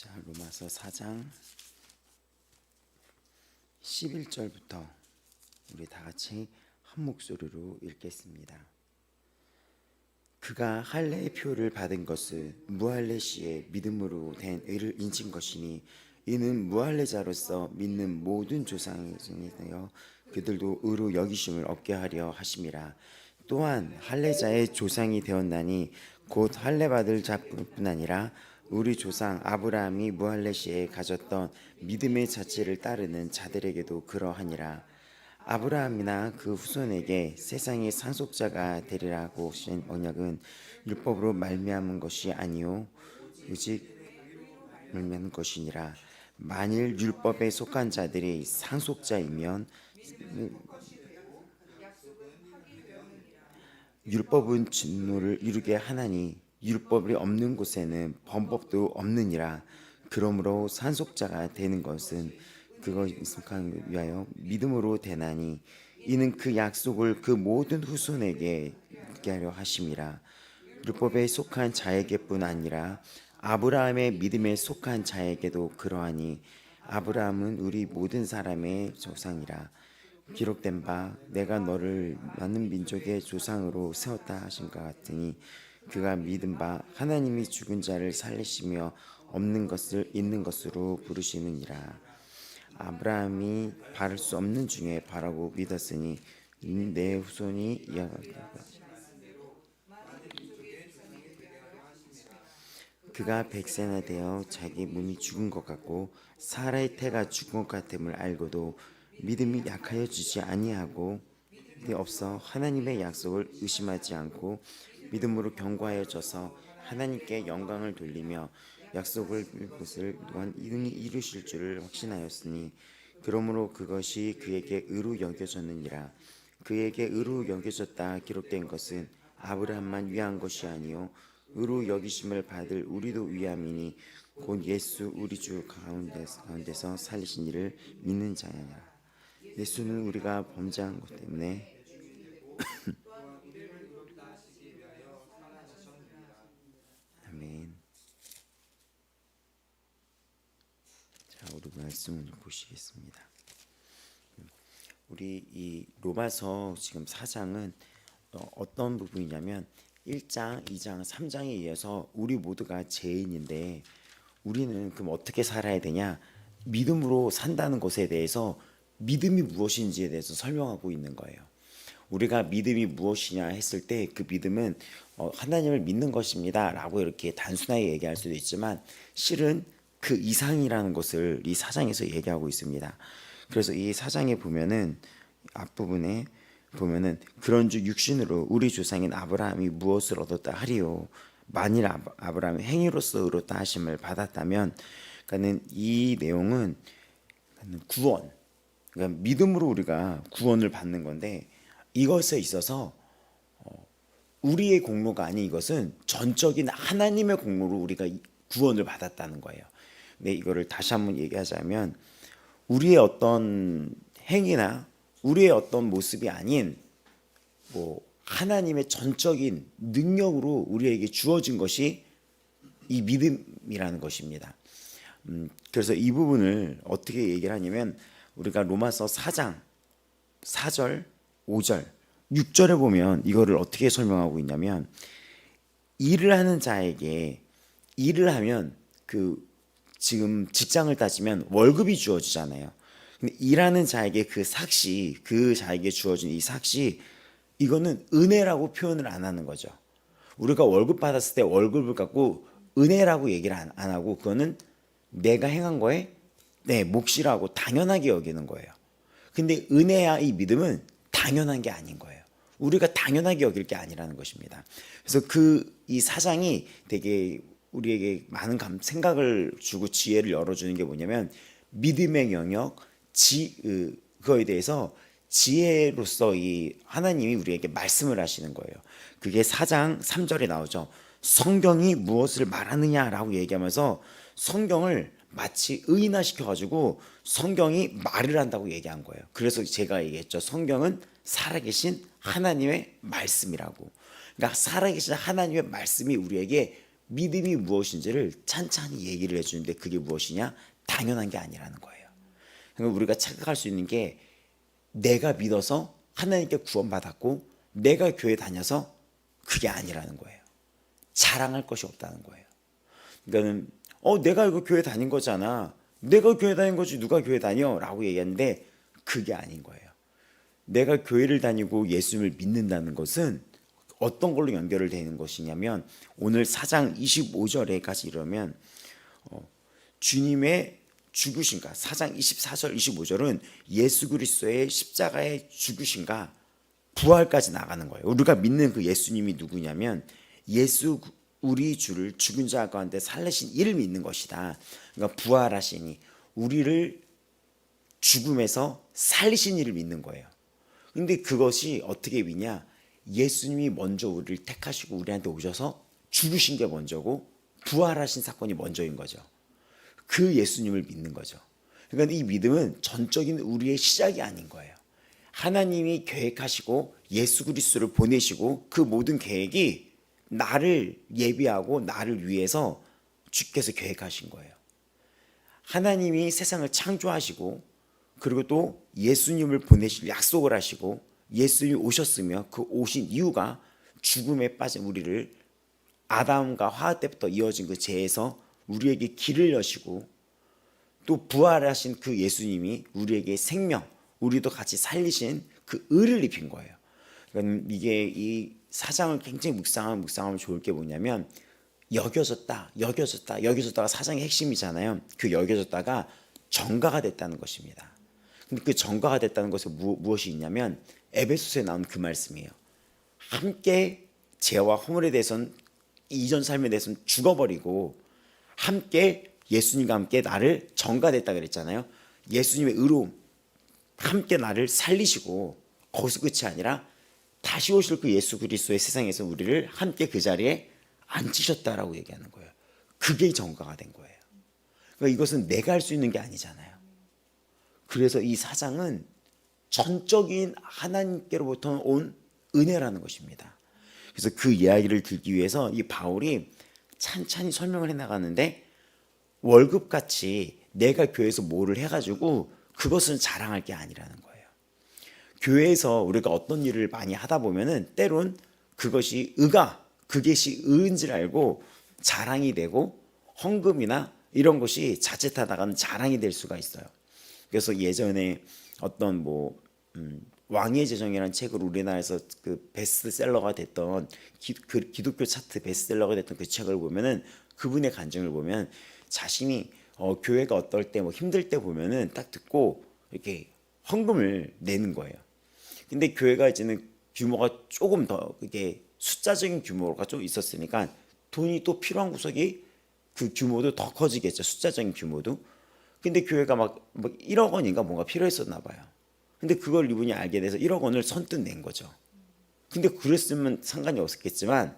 자, 로마서 4장 11절부터 우리 다 같이 한 목소리로 읽겠습니다. 그가 할례의 표를 받은 것은 무할례시에 믿음으로 된 의를 인친 것이니 이는 무할례자로서 믿는 모든 조상이 되어 그들도 의로 여기심을 얻게 하려 하심이라. 또한 할례자의 조상이 되었나니 곧 할례 받을 자뿐 아니라 우리 조상 아브라함이 무할례시에 가졌던 믿음의 자체를 따르는 자들에게도 그러하니라. 아브라함이나 그 후손에게 세상의 상속자가 되리라고 하신 언약은 율법으로 말미암은 것이 아니요 오직 말미암은 것이니라. 만일 율법에 속한 자들이 상속자이면 율법은 진노를 이루게 하나니 율법이 없는 곳에는 범법도 없느니라. 그러므로 상속자가 되는 것은 그것을 위하여 믿음으로 되나니 이는 그 약속을 그 모든 후손에게 있게 하려 하심이라. 율법에 속한 자에게뿐 아니라 아브라함의 믿음에 속한 자에게도 그러하니 아브라함은 우리 모든 사람의 조상이라. 기록된 바 내가 너를 많은 민족의 조상으로 세웠다 하신 것 같으니 그가 믿은 바 하나님이 죽은 자를 살리시며 없는 것을 있는 것으로 부르시느니라. 아브라함이 바를 수 없는 중에 바라고 믿었으니 내 후손이 이어가리라. 그가 100세나 되어 자기 몸이 죽은 것 같고 사라의 태가 죽은 것 같음을 알고도 믿음이 약하여지지 아니하고 없어 하나님의 약속을 의심하지 않고 믿음으로 견고하여져서 하나님께 영광을 돌리며 약속을 것을 또한 이능히 이루실 줄을 확신하였으니 그러므로 그것이 그에게 의로 여겨졌느니라. 그에게 의로 여겨졌다 기록된 것은 아브라함만 위한 것이 아니요 의로 여기심을 받을 우리도 위함이니 곧 예수 우리 주 가운데서 살리신 이를 믿는 자니라. 예수는 우리가 범죄한 것 때문에 아멘. 자, 우리 말씀을 보시겠습니다. 우리 이 로마서 지금 4장은 어떤 부분이냐면 1장, 2장, 3장에 이어서 우리 모두가 죄인인데 우리는 그럼 어떻게 살아야 되냐? 믿음으로 산다는 것에 대해서 믿음이 무엇인지에 대해서 설명하고 있는 거예요. 우리가 믿음이 무엇이냐 했을 때 그 믿음은 하나님을 믿는 것입니다 라고 이렇게 단순하게 얘기할 수도 있지만 실은 그 이상이라는 것을 이 4장에서 얘기하고 있습니다. 그래서 이 4장에 보면은 앞부분에 보면은 그런즉 육신으로 우리 조상인 아브라함이 무엇을 얻었다 하리요 만일 아브라함이 행위로서 의롭다 하심을 받았다면 그러니까는 이 내용은 구원, 그러니까 믿음으로 우리가 구원을 받는 건데 이것에 있어서 우리의 공로가 아닌 이것은 전적인 하나님의 공로로 우리가 구원을 받았다는 거예요. 근데 이거를 다시 한번 얘기하자면 우리의 어떤 행위나 우리의 어떤 모습이 아닌 하나님의 전적인 능력으로 우리에게 주어진 것이 이 믿음이라는 것입니다. 그래서 이 부분을 어떻게 얘기를 하냐면 우리가 로마서 4장 4절, 5절, 6절에 보면 이거를 어떻게 설명하고 있냐면 일을 하는 자에게 일을 하면 지금 직장을 따지면 월급이 주어지잖아요. 근데 일하는 자에게 그 삭시, 그 자에게 주어진 이 삭시 이거는 은혜라고 표현을 안 하는 거죠. 우리가 월급 받았을 때 월급을 갖고 은혜라고 얘기를 안 하고 그거는 내가 행한 거에 내 몫이라고 당연하게 여기는 거예요. 근데 은혜야 이 믿음은 당연한 게 아닌 거예요. 우리가 당연하게 여길 게 아니라는 것입니다. 그래서 이 사장이 되게 우리에게 많은 생각을 주고 지혜를 열어주는 게 뭐냐면 믿음의 영역, 그거에 대해서 지혜로서 이 하나님이 우리에게 말씀을 하시는 거예요. 그게 4장 3절에 나오죠. 성경이 무엇을 말하느냐라고 얘기하면서 성경을 마치 의인화시켜가지고 성경이 말을 한다고 얘기한 거예요. 그래서 제가 얘기했죠. 성경은 살아계신 하나님의 말씀이라고. 그러니까 살아계신 하나님의 말씀이 우리에게 믿음이 무엇인지를 찬찬히 얘기를 해주는데 그게 무엇이냐? 당연한 게 아니라는 거예요. 그러니까 우리가 착각할 수 있는 게 내가 믿어서 하나님께 구원받았고 내가 교회 다녀서 그게 아니라는 거예요. 자랑할 것이 없다는 거예요. 그러니까는 내가 이거 교회 다닌 거잖아. 내가 교회 다닌 거지 누가 교회 다녀? 라고 얘기하는데 그게 아닌 거예요. 내가 교회를 다니고 예수님을 믿는다는 것은 어떤 걸로 연결을 되는 것이냐면 오늘 4장 25절에까지 이르면 주님의 죽으신가 4장 24절 25절은 예수 그리스도의 십자가의 죽으신가 부활까지 나가는 거예요. 우리가 믿는 그 예수님이 누구냐면 예수 우리 주를 죽은 자 가운데 살리신 이를 믿는 것이다. 그러니까 부활하시니 우리를 죽음에서 살리신 이를 믿는 거예요. 근데 그것이 어떻게 믿냐? 예수님이 먼저 우리를 택하시고 우리한테 오셔서 죽으신 게 먼저고 부활하신 사건이 먼저인 거죠. 그 예수님을 믿는 거죠. 그러니까 이 믿음은 전적인 우리의 시작이 아닌 거예요. 하나님이 계획하시고 예수 그리스도를 보내시고 그 모든 계획이 나를 예비하고 나를 위해서 주께서 계획하신 거예요. 하나님이 세상을 창조하시고 그리고 또 예수님을 보내실 약속을 하시고 예수님이 오셨으며 그 오신 이유가 죽음에 빠진 우리를 아담과 하와 때부터 이어진 그 죄에서 우리에게 길을 여시고 또 부활하신 그 예수님이 우리에게 생명, 우리도 같이 살리신 그 의를 입힌 거예요. 그러니까 이게 이 사장을 굉장히 묵상하면 좋을 게 뭐냐면 여겨졌다가 사장의 핵심이잖아요. 그 여겨졌다가 전가가 됐다는 것입니다. 근데 그 전가가 됐다는 것에 무엇이 있냐면 에베소서에 나온 그 말씀이에요. 함께 죄와 허물에 대해서는 이전 삶에 대해서는 죽어버리고 함께 예수님과 함께 나를 전가됐다 그랬잖아요. 예수님의 의로움 함께 나를 살리시고 거기서 끝이 아니라 다시 오실 그 예수 그리스도의 세상에서 우리를 함께 그 자리에 앉히셨다라고 얘기하는 거예요. 그게 전가가 된 거예요. 그러니까 이것은 내가 할 수 있는 게 아니잖아요. 그래서 이 사장은 전적인 하나님께로부터 온 은혜라는 것입니다. 그래서 그 이야기를 들기 위해서 이 바울이 찬찬히 설명을 해나가는데 월급같이 내가 교회에서 뭐를 해가지고 그것은 자랑할 게 아니라는 거예요. 교회에서 우리가 어떤 일을 많이 하다 보면은 때론 그것이 그것이 의인 줄 알고 자랑이 되고 헌금이나 이런 것이 자칫하다가는 자랑이 될 수가 있어요. 그래서 예전에 어떤 왕의 제정이라는 책을 우리나라에서 그 베스트셀러가 됐던 기독교 차트 베스트셀러가 됐던 그 책을 보면은 그분의 간증을 보면 자신이 교회가 어떨 때 힘들 때 보면은 딱 듣고 이렇게 헌금을 내는 거예요. 근데 교회가 이제는 규모가 조금 더 이게 숫자적인 규모가 좀 있었으니까 돈이 또 필요한 구석이 그 규모도 더 커지겠죠. 숫자적인 규모도. 근데 교회가 막 1억 원인가 뭔가 필요했었나 봐요. 근데 그걸 이분이 알게 돼서 1억 원을 선뜻 낸 거죠. 근데 그랬으면 상관이 없었겠지만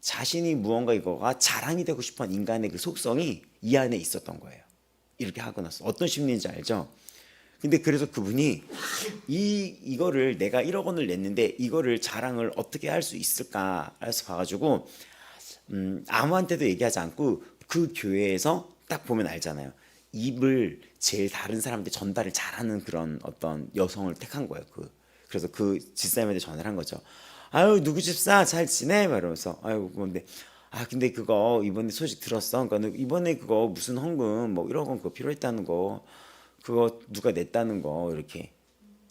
자신이 무언가 이거가 자랑이 되고 싶은 인간의 그 속성이 이 안에 있었던 거예요. 이렇게 하고 나서 어떤 심리인지 알죠? 근데 그래서 그분이 이거를 내가 1억 원을 냈는데 이거를 자랑을 어떻게 할 수 있을까 해서 봐가지고 아무한테도 얘기하지 않고 그 교회에서 딱 보면 알잖아요. 입을 제일 다른 사람한테 전달을 잘하는 그런 어떤 여성을 택한 거예요. 그래서 그 집사님한테 전화를 한 거죠. 아유 누구 집사 잘 지내? 막 이러면서 아유 근데 근데 그거 이번에 소식 들었어. 그러니까 이번에 그거 무슨 헌금 1억 원 그거 필요했다는 거 그거 누가 냈다는 거 이렇게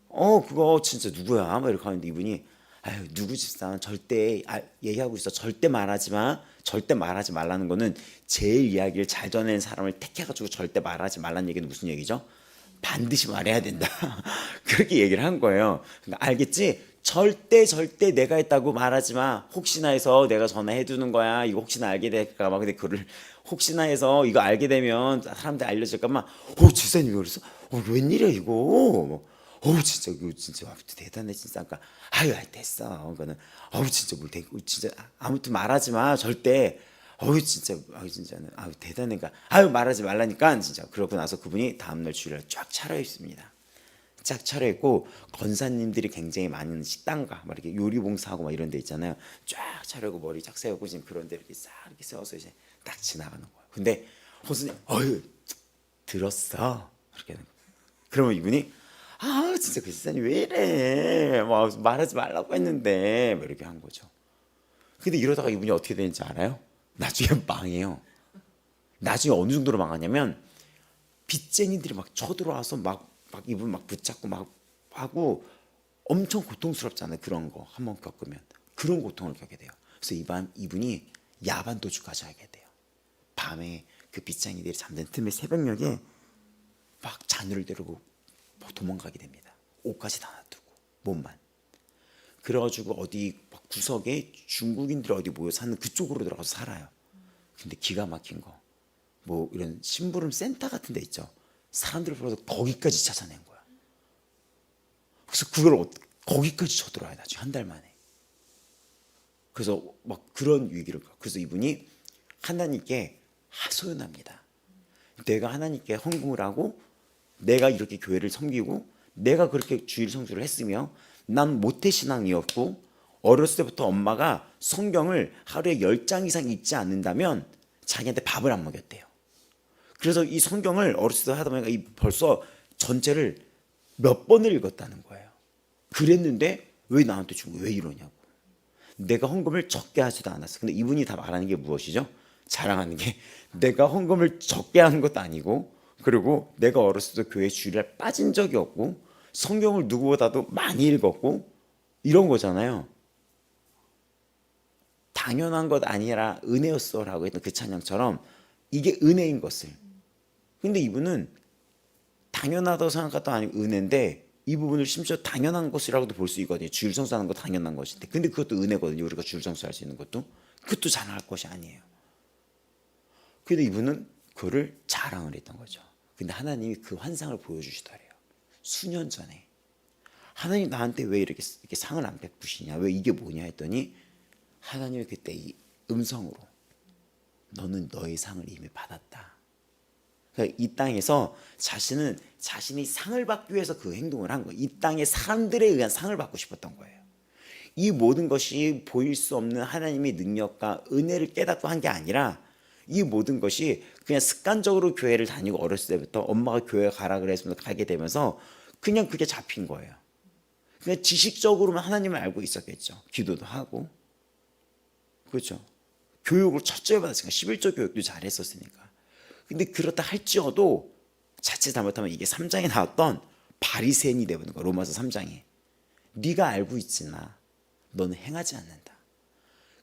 그거 진짜 누구야? 막 이렇게 하는데 이분이 아유 누구 집사 절대 얘기하고 있어. 절대 말하지 마. 절대 말하지 말라는 거는 제일 이야기를 잘 전하는 사람을 택해가지고 절대 말하지 말라는 얘기는 무슨 얘기죠? 반드시 말해야 된다. 그렇게 얘기를 한 거예요. 그러니까 알겠지? 절대 내가 했다고 말하지 마. 혹시나 해서 내가 전화해 두는 거야. 이거 혹시나 알게 될까 봐. 근데 그를 혹시나 해서 이거 알게 되면 사람들 알려질까 봐. 집사님이 그랬어? 웬일이야 이거? 진짜 이거 진짜 대단해 진짜. 그러니까 아유 됐어. 그거는 진짜 진짜 아무튼 말하지 마 절대. 진짜 진짜는 대단해. 그러니까 말하지 말라니까 진짜. 그러고 나서 그분이 다음날 주일날 쫙 차려 있습니다. 쫙 차려있고 권사님들이 굉장히 많은 식당가 막 이렇게 요리 봉사하고 막 이런 데 있잖아요. 쫙 차려고 머리 쫙 세우고 지금 그런 데 이렇게 싹 이렇게 세워서 이제 딱 지나가는 거예요. 근데 호수님 어휴 들었어 이렇게 하는 거예요. 그러면 이분이 아 진짜 그 집사님 왜 이래 막 말하지 말라고 했는데 뭐 이렇게 한 거죠. 근데 이러다가 이분이 어떻게 되는지 알아요? 나중에 망해요. 나중에 어느 정도로 망하냐면 빚쟁이들이 막 쳐들어와서 막 이분 막 붙잡고 막 하고 엄청 고통스럽잖아요. 그런 거 한번 겪으면 그런 고통을 겪게 돼요. 그래서 이분이 야반 도주까지 하게 돼요. 밤에 그 빚쟁이들이 잠든 틈에 새벽녘에 막 자녀를 데리고 도망가게 됩니다. 옷까지 다 놔두고 몸만. 그래가지고 어디 막 구석에 중국인들이 어디 모여 사는 그쪽으로 들어가서 살아요. 근데 기가 막힌 거. 뭐 이런 심부름 센터 같은 데 있죠. 사람들을 불러서 거기까지 찾아낸 거야. 그래서 그걸 거기까지 쳐들어와요. 나중에 한 달 만에. 그래서 막 그런 위기를 그래서 이분이 하나님께 하소연합니다. 내가 하나님께 헌금을 하고 내가 이렇게 교회를 섬기고 내가 그렇게 주일 성수를 했으며 난 모태신앙이었고 어렸을 때부터 엄마가 성경을 하루에 10장 이상 읽지 않는다면 자기한테 밥을 안 먹였대요. 그래서 이 성경을 어렸을 때 하다 보니까 벌써 전체를 몇 번을 읽었다는 거예요. 그랬는데 왜 나한테 주고 왜 이러냐고. 내가 헌금을 적게 하지도 않았어. 근데 이분이 다 말하는 게 무엇이죠? 자랑하는 게 내가 헌금을 적게 하는 것도 아니고 그리고 내가 어렸을 때 교회 주일날 빠진 적이 없고 성경을 누구보다도 많이 읽었고 이런 거잖아요. 당연한 것 아니라 은혜였어라고 했던 그 찬양처럼 이게 은혜인 것을. 근데 이분은 당연하다고 생각했던 아니고 은혜인데 이 부분을 심지어 당연한 것이라고도 볼 수 있거든요. 주일 성수하는 거 당연한 것인데 근데 그것도 은혜거든요. 우리가 주일 성수할 수 있는 것도 그것도 자랑할 것이 아니에요. 근데 이분은 그거를 자랑을 했던 거죠. 근데 하나님이 그 환상을 보여주시더래요. 수년 전에 하나님 나한테 왜 이렇게 상을 안 베푸시냐 왜 이게 뭐냐 했더니 하나님이 그때 이 음성으로 너는 너의 상을 이미 받았다. 그러니까 이 땅에서 자신이 상을 받기 위해서 그 행동을 한 거예요. 이 땅의 사람들에 의한 상을 받고 싶었던 거예요. 이 모든 것이 보일 수 없는 하나님의 능력과 은혜를 깨닫고 한 게 아니라 이 모든 것이 그냥 습관적으로 교회를 다니고 어렸을 때부터 엄마가 교회 가라 그랬으면 가게 되면서 그냥 그게 잡힌 거예요. 그냥 지식적으로만 하나님을 알고 있었겠죠. 기도도 하고 그렇죠. 교육을 첫째 받았으니까 11조 교육도 잘했었으니까. 근데 그렇다 할지어도 자칫 잘못하면 이게 3장에 나왔던 바리새인이 되는 거야. 로마서 3장에. 네가 알고 있지나 너는 행하지 않는다.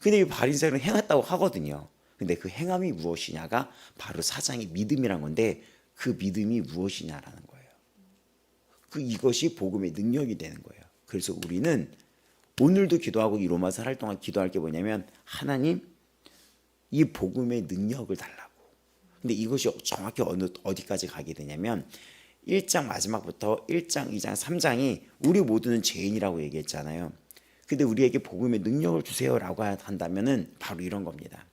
근데 이 바리새인은 행했다고 하거든요. 근데 그 행함이 무엇이냐가 바로 4장의 믿음이란 건데 그 믿음이 무엇이냐라는 거예요. 이것이 복음의 능력이 되는 거예요. 그래서 우리는 오늘도 기도하고 이 로마서 할 동안 기도할 게 뭐냐면 하나님 이 복음의 능력을 달라고. 근데 이것이 정확히 어디까지 가게 되냐면 1장 마지막부터 1장, 2장, 3장이 우리 모두는 죄인이라고 얘기했잖아요. 근데 우리에게 복음의 능력을 주세요라고 한다면은 바로 이런 겁니다.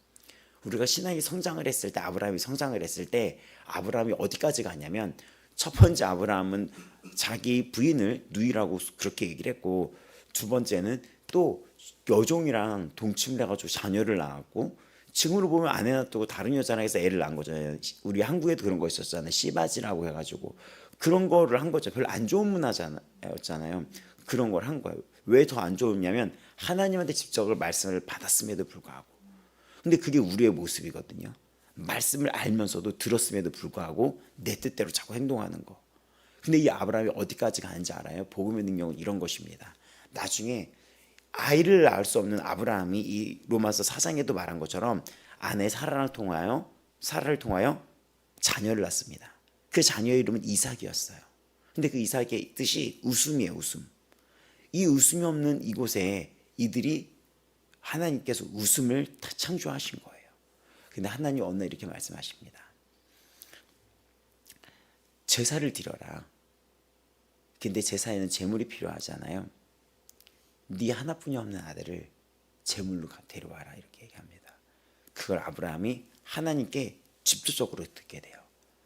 우리가 신앙이 성장을 했을 때 아브라함이 성장을 했을 때 아브라함이 어디까지 가냐면 첫 번째 아브라함은 자기 부인을 누이라고 그렇게 얘기를 했고 두 번째는 또 여종이랑 동침을 해가지고 자녀를 낳았고 지금으로 보면 아내 놔두고 다른 여자랑 해서 애를 낳은 거잖아요. 우리 한국에도 그런 거 있었잖아요. 씨바지라고 해가지고 그런 거를 한 거죠. 별로 안 좋은 문화였잖아요. 그런 걸 한 거예요. 왜 더 안 좋으냐면 하나님한테 직접 말씀을 받았음에도 불구하고 근데 그게 우리의 모습이거든요. 말씀을 알면서도 들었음에도 불구하고 내 뜻대로 자꾸 행동하는 거. 근데 이 아브라함이 어디까지 가는지 알아요? 복음의 능력은 이런 것입니다. 나중에 아이를 낳을 수 없는 아브라함이 이 로마서 4장에도 말한 것처럼 아내 사라를 통하여 자녀를 낳습니다. 그 자녀의 이름은 이삭이었어요. 근데 그 이삭의 뜻이 웃음이에요. 웃음. 이 웃음이 없는 이곳에 이들이 하나님께서 웃음을 창조하신 거예요. 근데 하나님 어느 날 이렇게 말씀하십니다. 제사를 드려라. 근데 제사에는 제물이 필요하잖아요. 네 하나뿐이 없는 아들을 제물로 데려와라 이렇게 얘기합니다. 그걸 아브라함이 하나님께 직접적으로 듣게 돼요.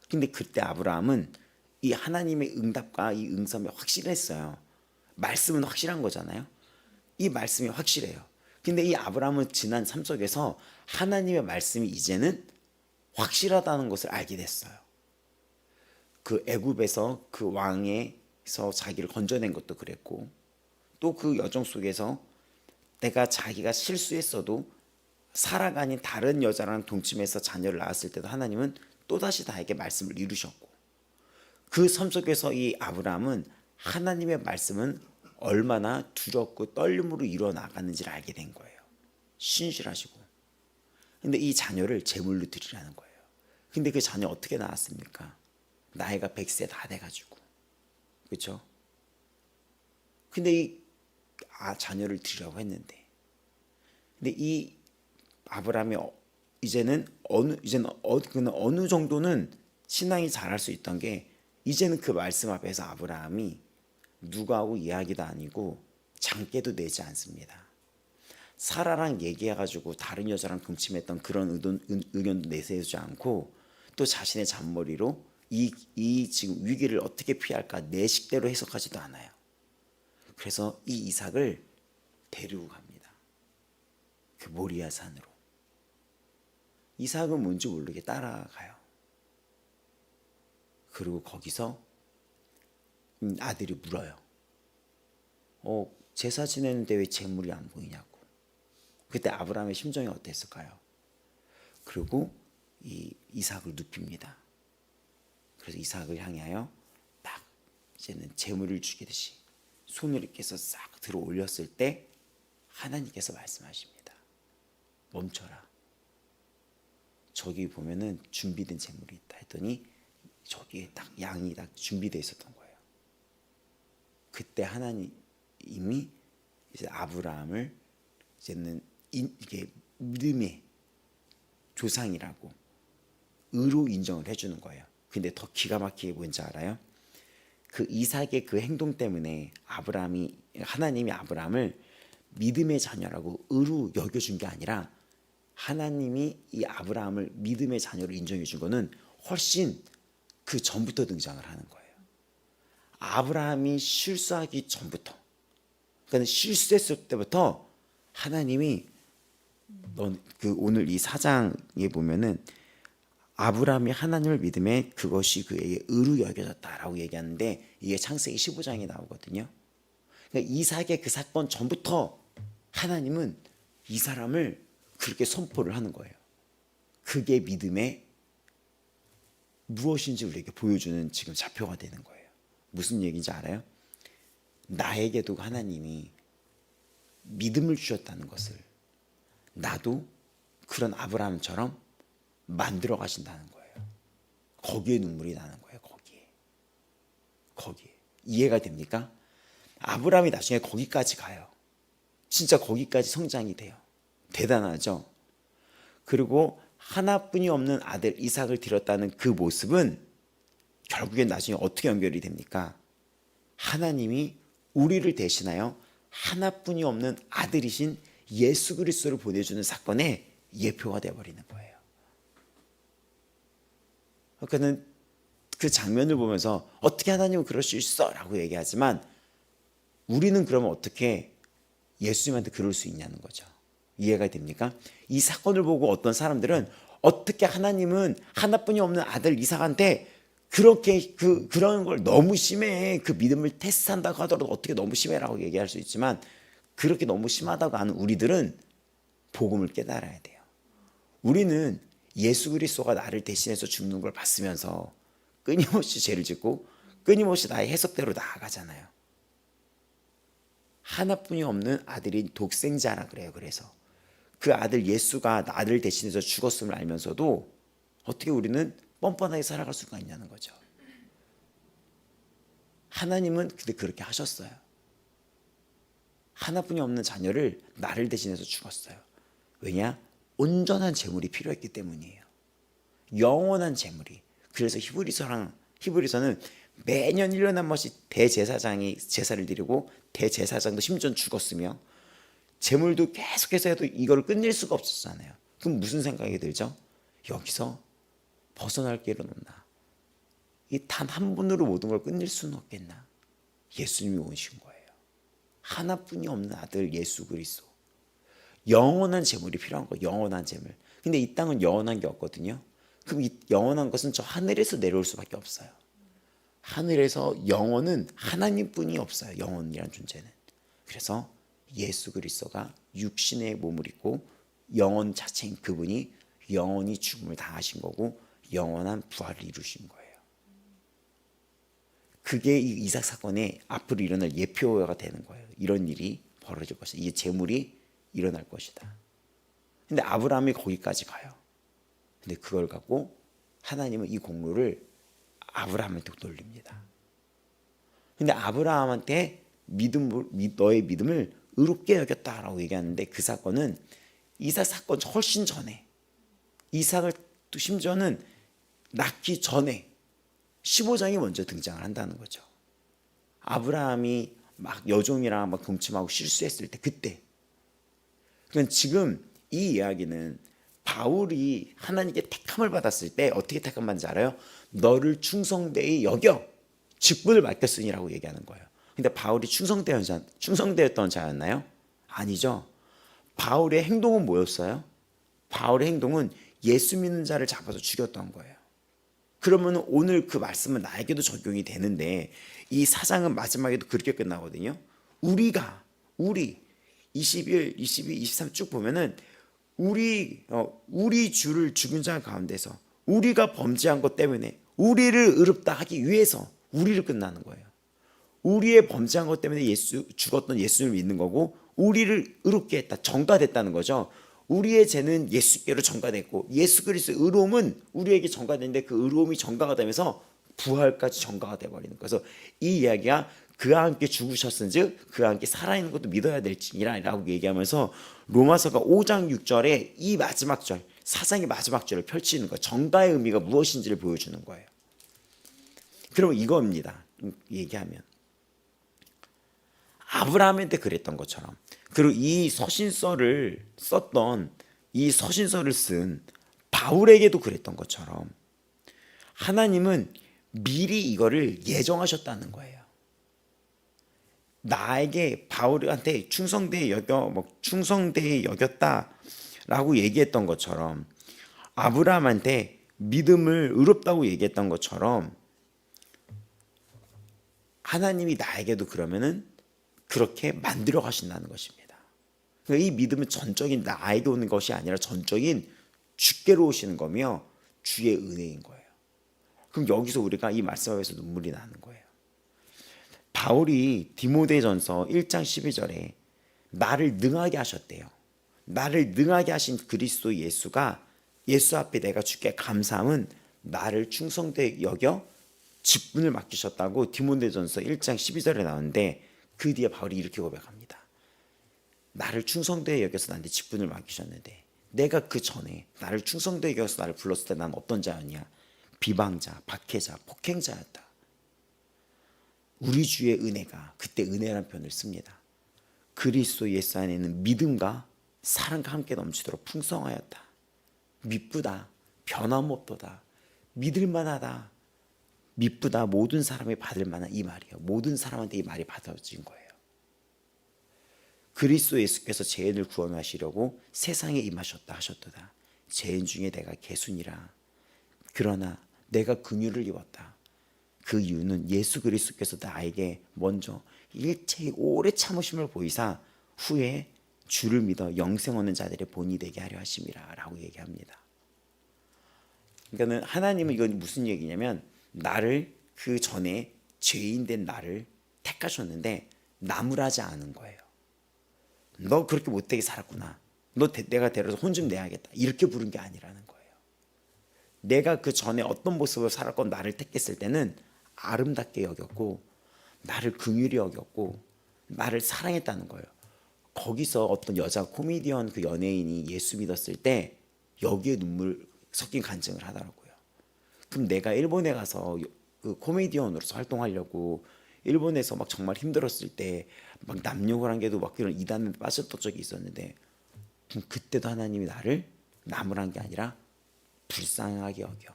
근데 그때 아브라함은 이 하나님의 응답과 이 응답이 확실했어요. 말씀은 확실한 거잖아요. 이 말씀이 확실해요. 근데 이 아브라함은 지난 삶 속에서 하나님의 말씀이 이제는 확실하다는 것을 알게 됐어요. 그 애굽에서 그 왕에서 자기를 건져낸 것도 그랬고, 또 그 여정 속에서 내가 자기가 실수했어도 사라가 아닌 다른 여자랑 동침해서 자녀를 낳았을 때도 하나님은 또다시 나에게 말씀을 이루셨고, 그 삶 속에서 이 아브라함은 하나님의 말씀은 얼마나 두렵고 떨림으로 이루어 나가는지를 알게 된 거예요. 신실하시고. 근데 이 자녀를 제물로 드리라는 거예요. 근데 그 자녀 어떻게 낳았습니까? 나이가 100세 다 돼가지고. 그렇죠? 근데 이 자녀를 드리라고 했는데, 근데 이 아브라함이 이제는 어느 정도는 신앙이 자랄 수 있던 게, 이제는 그 말씀 앞에서 아브라함이 누구하고 이야기도 아니고 장깨도 내지 않습니다. 사라랑 얘기해가지고 다른 여자랑 동침했던 그런 의견도 내세우지 않고, 또 자신의 잔머리로 이 지금 위기를 어떻게 피할까 내 식대로 해석하지도 않아요. 그래서 이 이삭을 데리고 갑니다. 그 모리아 산으로. 이삭은 뭔지 모르게 따라가요. 그리고 거기서 아들이 물어요. 제사 지내는데 왜 제물이 안 보이냐고. 그때 아브라함의 심정이 어땠을까요? 그리고 이 이삭을 눕힙니다. 그래서 이삭을 향하여 딱 이제는 제물을 죽이듯이 손을 이렇게 해서 싹 들어 올렸을 때 하나님께서 말씀하십니다. 멈춰라. 저기 보면은 준비된 제물이 있다 했더니 저기에 딱 양이 딱 준비되어 있었던 거예요. 그때 하나님이 이제 아브라함을 이제는 이게 믿음의 조상이라고 의로 인정을 해주는 거예요. 근데 더 기가 막히게 뭔지 알아요? 그 이삭의 그 행동 때문에 하나님이 아브라함을 믿음의 자녀라고 의로 여겨준 게 아니라, 하나님이 이 아브라함을 믿음의 자녀로 인정해 준 거는 훨씬 그 전부터 등장을 하는 거예요. 아브라함이 실수하기 전부터, 그러니까 실수했을 때부터 하나님이 오늘 이 4장에 보면은 아브라함이 하나님을 믿음에 그것이 그에게 의로 여겨졌다라고 얘기하는데, 이게 창세기 15장에 나오거든요. 그러니까 이삭의 그 사건 전부터 하나님은 이 사람을 그렇게 선포를 하는 거예요. 그게 믿음의 무엇인지 우리에게 보여주는 지금 좌표가 되는 거예요. 무슨 얘기인지 알아요? 나에게도 하나님이 믿음을 주셨다는 것을 나도 그런 아브라함처럼 만들어 가신다는 거예요. 거기에 눈물이 나는 거예요. 거기에. 이해가 됩니까? 아브라함이 나중에 거기까지 가요. 진짜 거기까지 성장이 돼요. 대단하죠? 그리고 하나뿐이 없는 아들 이삭을 드렸다는 그 모습은 결국엔 나중에 어떻게 연결이 됩니까? 하나님이 우리를 대신하여 하나뿐이 없는 아들이신 예수 그리스도를 보내주는 사건의 예표가 되어버리는 거예요. 그러니까는 그 장면을 보면서 어떻게 하나님은 그럴 수 있어? 라고 얘기하지만, 우리는 그러면 어떻게 예수님한테 그럴 수 있냐는 거죠. 이해가 됩니까? 이 사건을 보고 어떤 사람들은 어떻게 하나님은 하나뿐이 없는 아들 이삭한테 그렇게 그런 걸 너무 심해, 그 믿음을 테스트한다고 하더라도 어떻게 너무 심해라고 얘기할 수 있지만, 그렇게 너무 심하다고 하는 우리들은 복음을 깨달아야 돼요. 우리는 예수 그리스도가 나를 대신해서 죽는 걸 봤으면서 끊임없이 죄를 짓고 끊임없이 나의 해석대로 나아가잖아요. 하나뿐이 없는 아들이 독생자라 그래요. 그래서 그 아들 예수가 나를 대신해서 죽었음을 알면서도 어떻게 우리는 뻔뻔하게 살아갈 수가 있냐는 거죠. 하나님은 근데 그렇게 하셨어요. 하나뿐이 없는 자녀를 나를 대신해서 죽었어요. 왜냐? 온전한 제물이 필요했기 때문이에요. 영원한 제물이. 그래서 히브리서는 매년 1년에 한 번씩 대제사장이 제사를 드리고, 대제사장도 심지어 죽었으며 제물도 계속해서 해도 이걸 끝낼 수가 없었잖아요. 그럼 무슨 생각이 들죠? 여기서 벗어날 길은 없나? 이 단 한 분으로 모든 걸 끝낼 수는 없겠나? 예수님이 오신 거예요. 하나뿐이 없는 아들 예수 그리스도. 영원한 재물이 필요한 거예요. 영원한 재물. 근데 이 땅은 영원한 게 없거든요. 그럼 이 영원한 것은 저 하늘에서 내려올 수밖에 없어요. 하늘에서 영원은 하나님뿐이 없어요. 영원이란 존재는. 그래서 예수 그리스도가 육신의 몸을 입고 영원 자체인 그분이 영원히 죽음을 당하신 거고 영원한 부활을 이루신 거예요. 그게 이 이삭 사건의 앞으로 일어날 예표가 되는 거예요. 이런 일이 벌어질 것이다. 이 재물이 일어날 것이다. 근데 아브라함이 거기까지 가요. 근데 그걸 갖고 하나님은 이 공로를 아브라함한테 돌립니다. 근데 아브라함한테 너의 믿음을 의롭게 여겼다라고 얘기하는데 그 사건은 이삭 사건 훨씬 전에 이삭을 또 심지어는 낳기 전에 15장이 먼저 등장을 한다는 거죠. 아브라함이 막 여종이랑 막 동침하고 실수했을 때 그때. 그러니까 지금 이 이야기는 바울이 하나님께 택함을 받았을 때 어떻게 택함 받는지 알아요? 너를 충성되이 여겨 직분을 맡겼으니라고 얘기하는 거예요. 근데 바울이 충성되었던 자였나요? 아니죠. 바울의 행동은 뭐였어요? 바울의 행동은 예수 믿는 자를 잡아서 죽였던 거예요. 그러면 오늘 그 말씀은 나에게도 적용이 되는데 이 사장은 마지막에도 그렇게 끝나거든요. 우리 21, 22, 23 쭉 보면은 우리 주를 죽은 자 가운데서 우리가 범죄한 것 때문에 우리를 의롭다 하기 위해서 우리를 끝나는 거예요. 우리의 범죄한 것 때문에 죽었던 예수를 믿는 거고 우리를 의롭게 했다, 전가됐다는 거죠. 우리의 죄는 예수께로 전가됐고 예수 그리스도의 의로움은 우리에게 전가됐는데 그 의로움이 전가가 되면서 부활까지 전가가 돼버리는 거예요. 그래서 이 이야기가 그와 함께 죽으셨은즉 그와 함께 살아있는 것도 믿어야 될지니라 라고 얘기하면서 로마서가 5장 6절에 이 마지막 절, 사장의 마지막 절을 펼치는 거예요. 전가의 의미가 무엇인지를 보여주는 거예요. 그럼 이겁니다. 얘기하면 아브라함한테 그랬던 것처럼, 그리고 이 서신서를 쓴 바울에게도 그랬던 것처럼 하나님은 미리 이거를 예정하셨다는 거예요. 나에게 바울한테 충성되이 여겼다라고 얘기했던 것처럼 아브라함한테 믿음을 의롭다고 얘기했던 것처럼 하나님이 나에게도 그러면은 그렇게 만들어 가신다는 것입니다. 그러니까 이 믿음은 전적인 나에게 오는 것이 아니라 전적인 주께로 오시는 거며 주의 은혜인 거예요. 그럼 여기서 우리가 이 말씀 앞에서 눈물이 나는 거예요. 바울이 디모데전서 1장 12절에 나를 능하게 하셨대요. 나를 능하게 하신 그리스도 예수가 예수 앞에 내가 주께 감사함은 나를 충성되게 여겨 직분을 맡기셨다고 디모데전서 1장 12절에 나오는데 그 뒤에 바울이 이렇게 고백합니다. 나를 충성되게 여겨서 나한테 직분을 맡기셨는데 내가 그 전에 나를 충성되게 여겨서 나를 불렀을 때 난 어떤 자였냐? 비방자, 박해자, 폭행자였다. 우리 주의 은혜가, 그때 은혜라는 표현을 씁니다. 그리스도 예수 안에는 믿음과 사랑과 함께 넘치도록 풍성하였다. 미쁘다, 변함없도다, 믿을만하다, 미쁘다, 모든 사람이 받을 만한 이 말이에요. 모든 사람한테 이 말이 받아진 거예요. 그리스도 예수께서 죄인을 구원하시려고 세상에 임하셨다 하셨도다. 죄인 중에 내가 개순이라. 그러나 내가 긍휼을 입었다. 그 이유는 예수 그리스도께서 나에게 먼저 일체의 오래 참으심을 보이사 후에 주를 믿어 영생 얻는 자들의 본이 되게 하려 하심이라 라고 얘기합니다. 그러니까 하나님은 이건 무슨 얘기냐면 나를 그 전에 죄인 된 나를 택하셨는데 나무라지 않은 거예요. 너 그렇게 못되게 살았구나. 내가 데려서 혼 좀 내야겠다. 이렇게 부른 게 아니라는 거예요. 내가 그 전에 어떤 모습으로 살았건 나를 택했을 때는 아름답게 여겼고 나를 긍휼히 여겼고 나를 사랑했다는 거예요. 거기서 어떤 여자 코미디언 그 연예인이 예수 믿었을 때 여기에 눈물 섞인 간증을 하더라고요. 그럼 내가 일본에 가서 그 코미디언으로서 활동하려고 일본에서 막 정말 힘들었을 때 막 남욕을 한 게도 막 그런 이단에 빠졌던 적이 있었는데 그럼 그때도 하나님이 나를 나무란 게 아니라 불쌍하게 여겨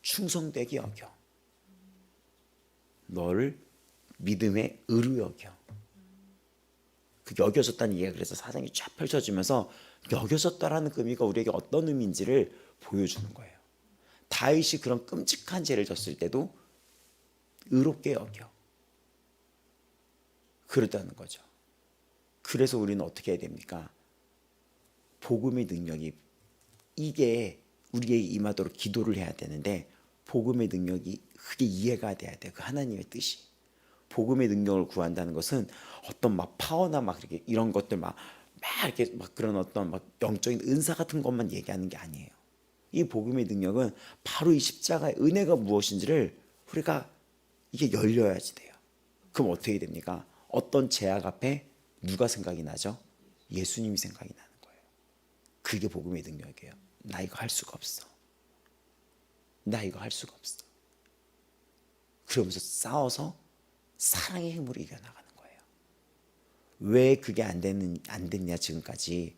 충성되게 여겨 너를 믿음의 의로 여겨. 그 여겨졌다는 얘기가 그래서 사장이 쫙 펼쳐지면서 여겨졌다라는 의미가 우리에게 어떤 의미인지를 보여주는 거예요. 다윗이 그런 끔찍한 죄를 졌을 때도 의롭게 여겨. 그렇다는 거죠. 그래서 우리는 어떻게 해야 됩니까? 복음의 능력이 이게 우리에게 임하도록 기도를 해야 되는데 복음의 능력이 크게 이해가 돼야 돼요. 그 하나님의 뜻이. 복음의 능력을 구한다는 것은 어떤 막 파워나 막 이렇게 이런 것들 막 이렇게 막 그런 어떤 막 영적인 은사 같은 것만 얘기하는 게 아니에요. 이 복음의 능력은 바로 이 십자가의 은혜가 무엇인지를 우리가 이게 열려야지 돼요. 그럼 어떻게 됩니까? 어떤 제약 앞에 누가 생각이 나죠? 예수님이 생각이 나는 거예요. 그게 복음의 능력이에요. 나 이거 할 수가 없어. 나 이거 할 수가 없어. 그러면서 싸워서 사랑의 힘으로 이겨나가는 거예요. 왜 그게 안 됐냐 지금까지.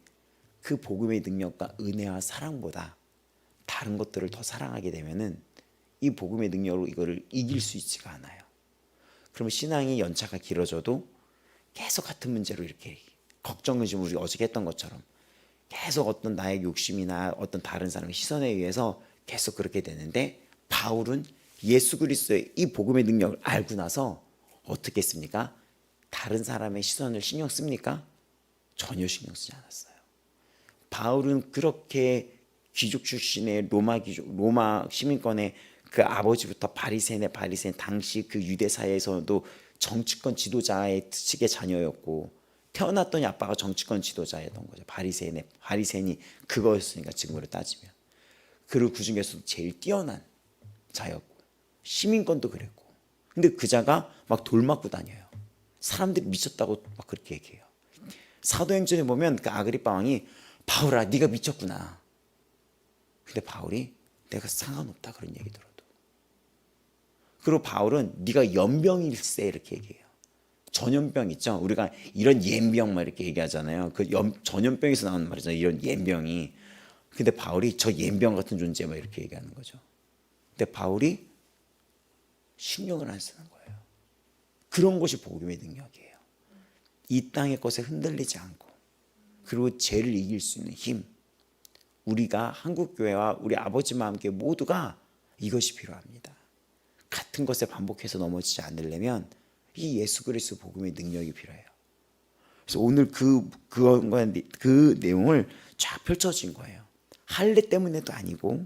그 복음의 능력과 은혜와 사랑보다 다른 것들을 더 사랑하게 되면은 이 복음의 능력으로 이거를 이길 수 있지가 않아요. 그러면 신앙이 연차가 길어져도 계속 같은 문제로 이렇게 걱정, 의심, 우리 어저께 했던 것처럼 계속 어떤 나의 욕심이나 어떤 다른 사람의 시선에 의해서 계속 그렇게 되는데, 바울은 예수 그리스도의 이 복음의 능력을 알고 나서 어떻게 했습니까? 다른 사람의 시선을 신경 씁니까? 전혀 신경 쓰지 않았어요. 바울은 그렇게 귀족 출신의 로마 시민권의 그 아버지부터 바리새인 당시 그 유대 사회에서도 정치권 지도자의 측의 자녀였고, 태어났더니 아빠가 정치권 지도자였던 거죠. 바리새인이 그거였으니까 지금으로 따지면. 그리고 그 중에서도 제일 뛰어난 자였고 시민권도 그랬고, 근데 그자가 막 돌 맞고 다녀요. 사람들이 미쳤다고 막 그렇게 얘기해요. 사도행전에 보면 그 아그리빠 왕이 바울아 네가 미쳤구나. 근데 바울이 내가 상관없다 그런 얘기 들어도. 그리고 바울은 네가 연병일세 이렇게 얘기해요. 전염병 있죠. 우리가 이런 옌병 막 이렇게 얘기하잖아요. 그 전염병에서 나오는 말이잖아요. 이런 옌병이. 근데 바울이 저 옌병 같은 존재 막 이렇게 얘기하는 거죠. 근데 바울이 신경을 안 쓰는 거예요. 그런 것이 복음의 능력이에요. 이 땅의 것에 흔들리지 않고, 그리고 죄를 이길 수 있는 힘. 우리가 한국교회와 우리 아버지와 함께 모두가 이것이 필요합니다. 같은 것에 반복해서 넘어지지 않으려면 이 예수 그리스도 복음의 능력이 필요해요. 그래서 오늘 그 내용을 쫙 펼쳐진 거예요. 할례 때문에도 아니고,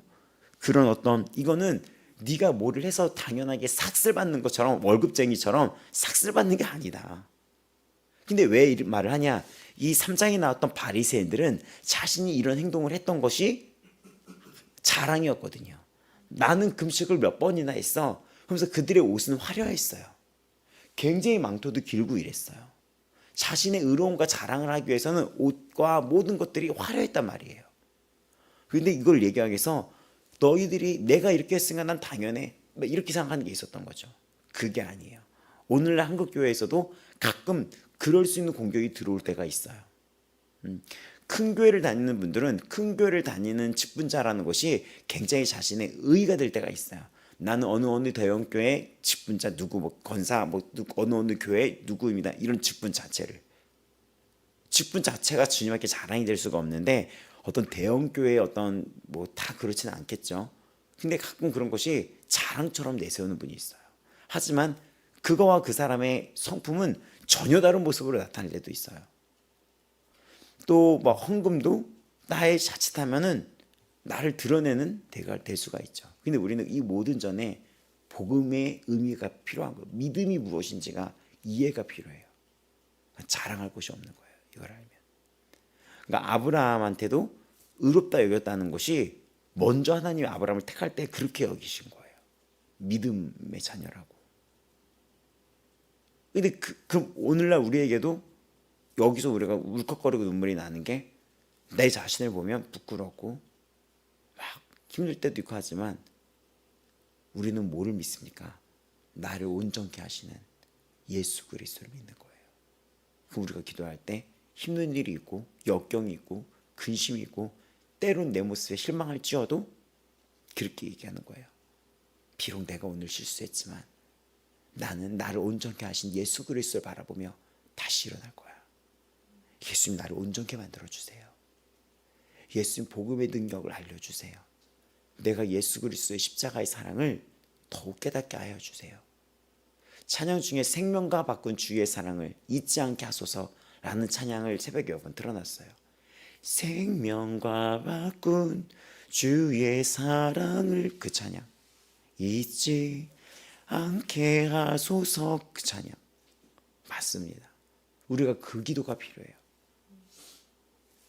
그런 어떤 이거는 네가 뭐를 해서 당연하게 삭슬 받는 것처럼 월급쟁이처럼 삭슬 받는 게 아니다. 근데 왜 이 말을 하냐? 이 3장에 나왔던 바리새인들은 자신이 이런 행동을 했던 것이 자랑이었거든요. 나는 금식을 몇 번이나 했어. 그러면서 그들의 옷은 화려했어요. 굉장히 망토도 길고 이랬어요. 자신의 의로움과 자랑을 하기 위해서는 옷과 모든 것들이 화려했단 말이에요. 그런데 이걸 얘기하기 위해서 너희들이 내가 이렇게 했으니까 난 당연해 이렇게 생각하는 게 있었던 거죠. 그게 아니에요. 오늘날 한국교회에서도 가끔 그럴 수 있는 공격이 들어올 때가 있어요. 큰 교회를 다니는 분들은 큰 교회를 다니는 직분자라는 것이 굉장히 자신의 의의가 될 때가 있어요. 나는 어느 대형교회 직분자 누구 뭐 권사 뭐 어느 교회 누구입니다. 이런 직분 자체가 주님께 자랑이 될 수가 없는데, 어떤 대형교회의 어떤 뭐 다 그렇지는 않겠죠. 근데 가끔 그런 것이 자랑처럼 내세우는 분이 있어요. 하지만 그거와 그 사람의 성품은 전혀 다른 모습으로 나타날 때도 있어요. 또 뭐 헌금도 나의 자칫하면은 나를 드러내는 대가 될 수가 있죠. 근데 우리는 이 모든 전에 복음의 의미가 필요한 거예요. 믿음이 무엇인지가 이해가 필요해요. 자랑할 곳이 없는 거예요. 이걸 알면. 그러니까 아브라함한테도 의롭다 여겼다는 것이 먼저 하나님이 아브라함을 택할 때 그렇게 여기신 거예요. 믿음의 자녀라고. 근데 그럼 오늘날 우리에게도 여기서 우리가 울컥거리고 눈물이 나는 게, 내 자신을 보면 부끄럽고 막 힘들 때도 있고 하지만 우리는 뭐를 믿습니까? 나를 온전케 하시는 예수 그리스도를 믿는 거예요. 그럼 우리가 기도할 때 힘든 일이 있고 역경이 있고 근심이 있고 때론 내 모습에 실망할지어도 그렇게 얘기하는 거예요. 비록 내가 오늘 실수했지만 나는 나를 온전케 하신 예수 그리스도를 바라보며 다시 일어날 거야. 예수님 나를 온전케 만들어주세요. 예수님 복음의 능력을 알려주세요. 내가 예수 그리스도의 십자가의 사랑을 더욱 깨닫게 하여 주세요. 찬양 중에 생명과 바꾼 주의 사랑을 잊지 않게 하소서라는 찬양을 새벽에 몇 번 틀어놨어요. 생명과 바꾼 주의 사랑을, 그 찬양 잊지 않게 하소서, 그 찬양 맞습니다. 우리가 그 기도가 필요해요.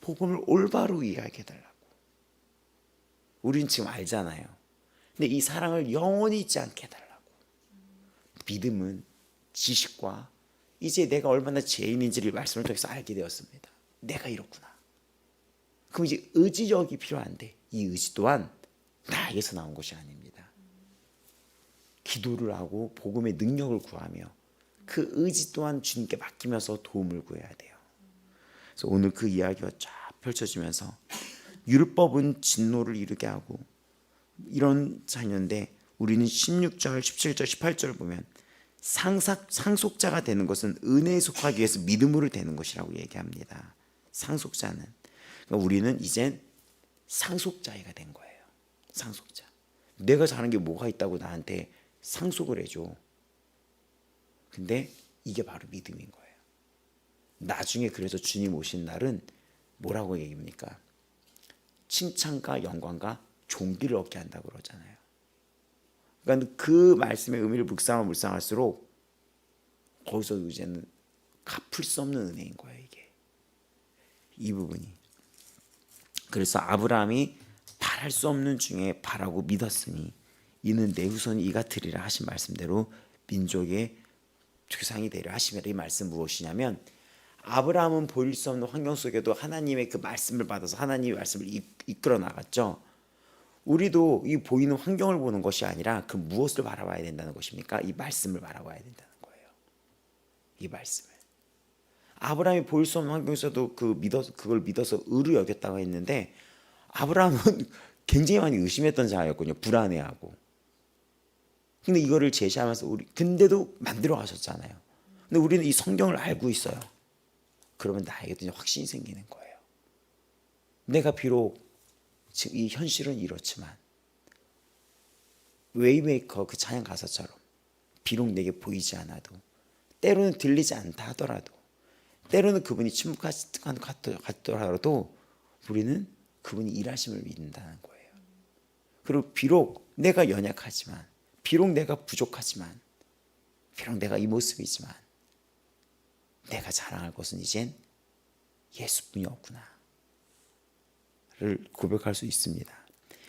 복음을 올바로 이해하게 해달라고. 우린 지금 알잖아요. 근데 이 사랑을 영원히 잊지 않게 해달라고. 믿음은 지식과 이제 내가 얼마나 죄인인지를 말씀을 통해서 알게 되었습니다. 내가 이렇구나. 그럼 이제 의지력이 필요한데 이 의지 또한 나에게서 나온 것이 아닙니다. 기도를 하고 복음의 능력을 구하며 그 의지 또한 주님께 맡기면서 도움을 구해야 돼요. 그래서 오늘 그 이야기가 쫙 펼쳐지면서 율법은 진노를 이루게 하고 이런 자녀인데, 우리는 16절, 17절, 18절을 보면 상속자가 되는 것은 은혜에 속하기 위해서 믿음으로 되는 것이라고 얘기합니다. 상속자는, 그러니까 우리는 이젠 상속자가 된 거예요. 상속자. 내가 잘한 게 뭐가 있다고 나한테 상속을 해줘. 근데 이게 바로 믿음인 거예요. 나중에 그래서 주님 오신 날은 뭐라고 얘기합니까? 칭찬과 영광과 존귀를 얻게 한다고 그러잖아요. 그러니까 그 말씀의 의미를 묵상할수록 거기서 이제는 갚을 수 없는 은혜인 거예요, 이게. 이 부분이. 그래서 아브라함이 바랄 수 없는 중에 바라고 믿었으니 이는 내 후손이 이같으리라 하신 말씀대로 민족의 조상이 되려 하시니라. 이 말씀 무엇이냐면, 아브라함은 보일 수 없는 환경 속에도 하나님의 그 말씀을 받아서 하나님의 말씀을 이끌어 나갔죠. 우리도 이 보이는 환경을 보는 것이 아니라 그 무엇을 바라봐야 된다는 것입니까? 이 말씀을 바라봐야 된다는 거예요. 이 말씀을. 아브라함이 보일 수 없는 환경에서도 그걸 믿어서 의로 여겼다고 했는데, 아브라함은 굉장히 많이 의심했던 자였거든요. 불안해하고. 근데 이거를 제시하면서 근데도 만들어 가셨잖아요. 근데 우리는 이 성경을 알고 있어요. 그러면 나에게도 확신이 생기는 거예요. 내가 비록 지금 이 현실은 이렇지만, 웨이메이커 그 찬양 가사처럼 비록 내게 보이지 않아도, 때로는 들리지 않다 하더라도, 때로는 그분이 침묵하더라도 우리는 그분이 일하심을 믿는다는 거예요. 그리고 비록 내가 연약하지만, 비록 내가 부족하지만, 비록 내가 이 모습이지만 내가 자랑할 것은 이젠 예수뿐이 없구나 를 고백할 수 있습니다.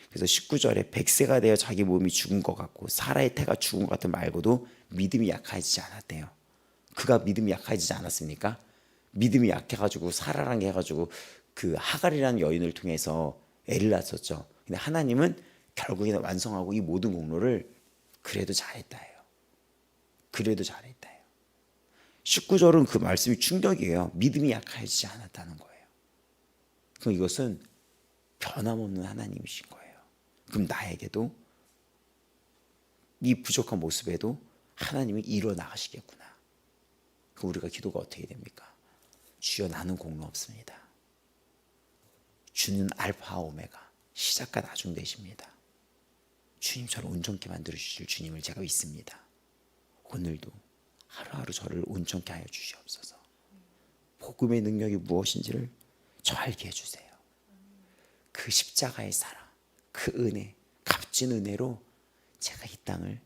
그래서 19절에 100세가 되어 자기 몸이 죽은 것 같고 사라의 태가 죽은 것 같은 말고도 믿음이 약해지지 않았대요. 그가 믿음이 약해지지 않았습니까? 믿음이 약해가지고 사라랑 해가지고 그 하갈이라는 여인을 통해서 애를 낳았었죠. 근데 하나님은 결국에는 완성하고 이 모든 공로를 그래도 잘했다예요. 그래도 잘했다예요. 19절은 그 말씀이 충격이에요. 믿음이 약해지지 않았다는 거예요. 그럼 이것은 변함없는 하나님이신 거예요. 그럼 나에게도 이 부족한 모습에도 하나님이 이루어 나가시겠구나. 그럼 우리가 기도가 어떻게 됩니까? 주여 나는 공로 없습니다. 주는 알파와 오메가, 시작과 나중 되십니다. 주님 저를 온전케 만들어 주실 주님을 제가 믿습니다. 오늘도 하루하루 저를 온전케 하여 주시옵소서. 복음의 능력이 무엇인지를 저 알게 해주세요. 그 십자가의 사랑, 그 은혜, 값진 은혜로 제가 이 땅을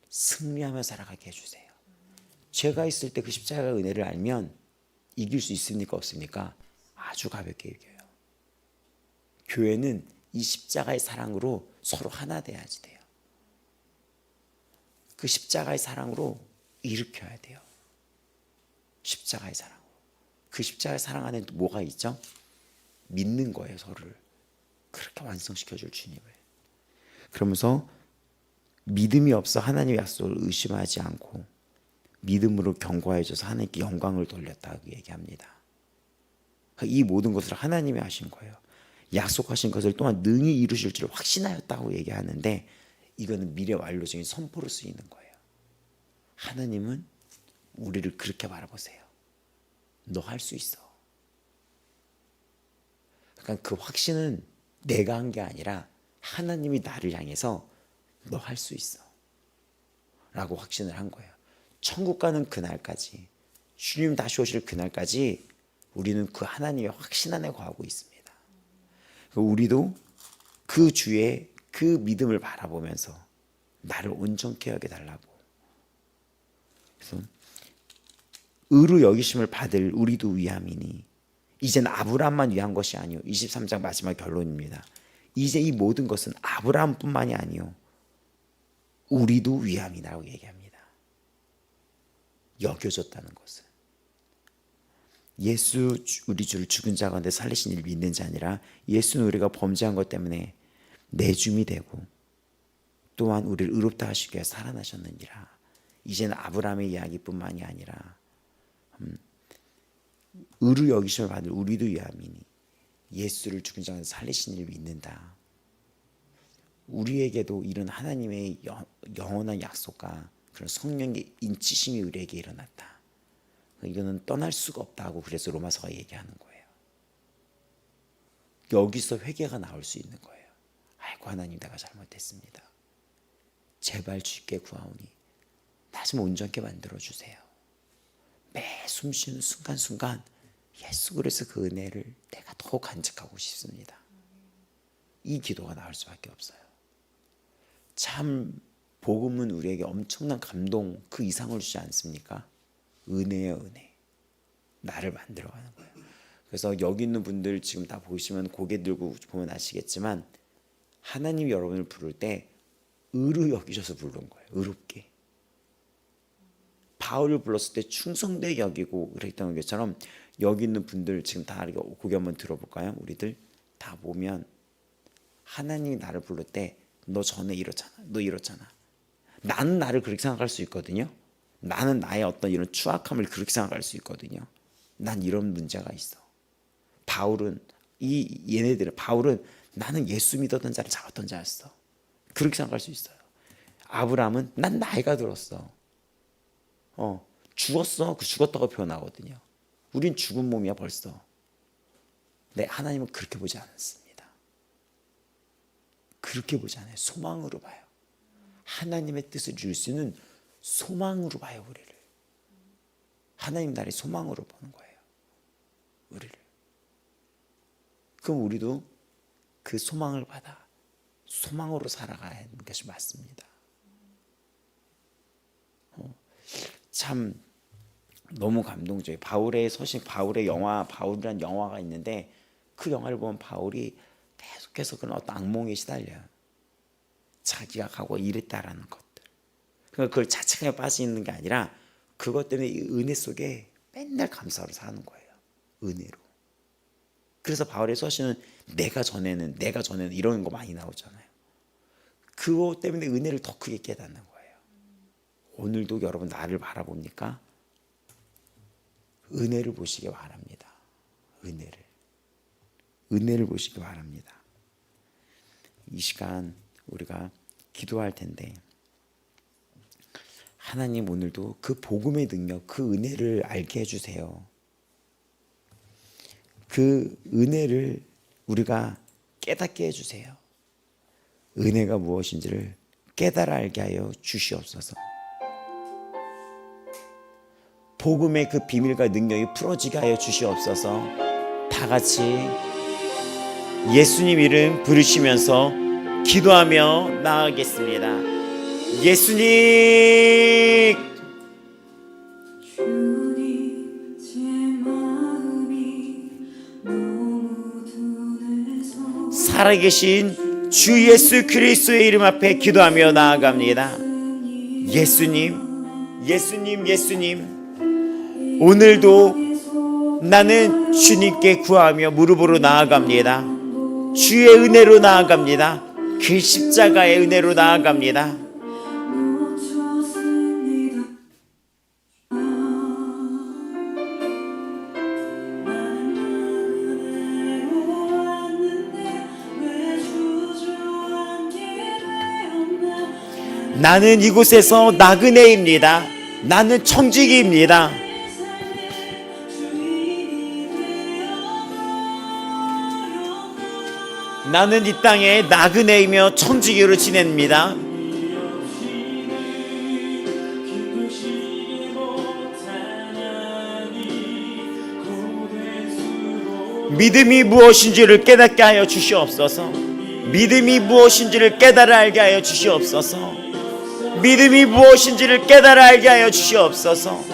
승리하며 살아가게 해주세요. 제가 있을 때 그 십자가의 은혜를 알면 이길 수 있습니까? 없습니까? 아주 가볍게 이겨요. 교회는 이 십자가의 사랑으로 서로 하나 돼야지 돼요. 그 십자가의 사랑으로 일으켜야 돼요. 십자가의 사랑으로. 그 십자가의 사랑 안에 뭐가 있죠? 믿는 거예요. 서로를 그렇게 완성시켜줄 주님을. 그러면서 믿음이 없어 하나님의 약속을 의심하지 않고 믿음으로 경고해줘서 하나님께 영광을 돌렸다고 얘기합니다. 이 모든 것을 하나님이 하신 거예요. 약속하신 것을 또한 능히 이루실 줄 확신하였다고 얘기하는데, 이거는 미래 완료적인 선포로 쓰이는 거예요. 하나님은 우리를 그렇게 바라보세요. 너 할 수 있어. 그러니까 그 확신은 내가 한 게 아니라 하나님이 나를 향해서 너 할 수 있어 라고 확신을 한 거예요. 천국 가는 그날까지, 주님 다시 오실 그날까지 우리는 그 하나님의 확신 안에 거하고 있습니다. 우리도 그 주의 그 믿음을 바라보면서 나를 온전케 하게 달라고. 그래서 의로 여기심을 받을 우리도 위함이니, 이제는 아브라함만 위한 것이 아니요, 23장 마지막 결론입니다. 이제 이 모든 것은 아브라함뿐만이 아니요 우리도 위함이라고 얘기합니다. 여겨졌다는 것은 예수 우리 주를 죽은 자 가운데 살리신 이를 믿는 자 아니라 예수는 우리가 범죄한 것 때문에 내줌이 되고 또한 우리를 의롭다 하시기 위해 살아나셨느니라. 이제는 아브라함의 이야기뿐만이 아니라 의로 여기심을 받을 우리도 위함이니 예수를 죽은 자 가운데 살리신 이를 믿는다. 우리에게도 이런 하나님의 영원한 약속과 그런 성령의 인치심이 우리에게 일어났다. 이거는 떠날 수가 없다고 그래서 로마서가 얘기하는 거예요. 여기서 회개가 나올 수 있는 거예요. 아이고 하나님, 내가 잘못했습니다. 제발 주께 구하오니 나 좀 온전케 만들어주세요. 매 숨쉬는 순간순간 예수 그리스도 그 은혜를 내가 더 간직하고 싶습니다. 이 기도가 나올 수밖에 없어요. 참 복음은 우리에게 엄청난 감동 그 이상을 주지 않습니까? 은혜예요, 은혜. 나를 만들어가는 거예요. 그래서 여기 있는 분들 지금 다 보시면 고개 들고 보면 아시겠지만 하나님이 여러분을 부를 때 의로 여기셔서 부른 거예요. 의롭게. 바울을 불렀을 때 충성되게 여기고 그랬던 것처럼 여기 있는 분들 지금 다 고개 한번 들어볼까요? 우리들 다 보면 하나님이 나를 부를 때 너 전에 이렇잖아, 너 이렇잖아. 나는 나를 그렇게 생각할 수 있거든요. 나는 나의 어떤 이런 추악함을 그렇게 생각할 수 있거든요. 난 이런 문제가 있어. 바울은 바울은 나는 예수 믿었던 자를 잡았던 자였어. 그렇게 생각할 수 있어요. 아브라함은 난 나이가 들었어. 죽었어. 그 죽었다고 표현하거든요. 우린 죽은 몸이야 벌써. 네, 하나님은 그렇게 보지 않습니다. 그렇게 보지 않아요. 소망으로 봐요. 하나님의 뜻을 이룰 수 있는 소망으로 봐요, 우리를. 하나님 나라의 소망으로 보는 거예요, 우리를. 그럼 우리도 그 소망을 받아 소망으로 살아가야 하는 것이 맞습니다. 참 너무 감동적이에요. 바울의 서신, 바울의 영화, 바울이라는 영화가 있는데 그 영화를 보면 바울이 계속해서 그런 어떤 악몽에 시달려요. 자기가 가고 이랬다라는 것들. 그러니까 그걸 자책에 빠져 있는 게 아니라 그것 때문에 이 은혜 속에 맨날 감사로 사는 거예요. 은혜로. 그래서 바울의 서신은 내가 전에는 이런 거 많이 나오잖아요. 그것 때문에 은혜를 더 크게 깨닫는 거예요. 오늘도 여러분 나를 바라봅니까? 은혜를 보시기 바랍니다. 은혜를 보시기 바랍니다. 이 시간 우리가 기도할 텐데 하나님 오늘도 그 복음의 능력, 그 은혜를 알게 해주세요. 그 은혜를 우리가 깨닫게 해주세요. 은혜가 무엇인지를 깨달아 알게 하여 주시옵소서. 복음의 그 비밀과 능력이 풀어지게 하여 주시옵소서. 다 같이 예수님 이름 부르시면서 기도하며 나아가겠습니다. 예수님, 살아계신 주 예수 그리스도의 이름 앞에 기도하며 나아갑니다. 예수님, 오늘도 나는 주님께 구하며 무릎으로 나아갑니다. 주의 은혜로 나아갑니다. 그 십자가의 은혜로 나아갑니다. 나는 이곳에서 나그네입니다. 나는 청지기입니다. 나는 이 땅에 나그네이며 청지기로 지냅니다. 믿음이 무엇인지를 깨닫게 하여 주시옵소서. 믿음이 무엇인지를 깨달아 알게 하여 주시옵소서. 믿음이 무엇인지를 깨달아 알게 하여 주시옵소서.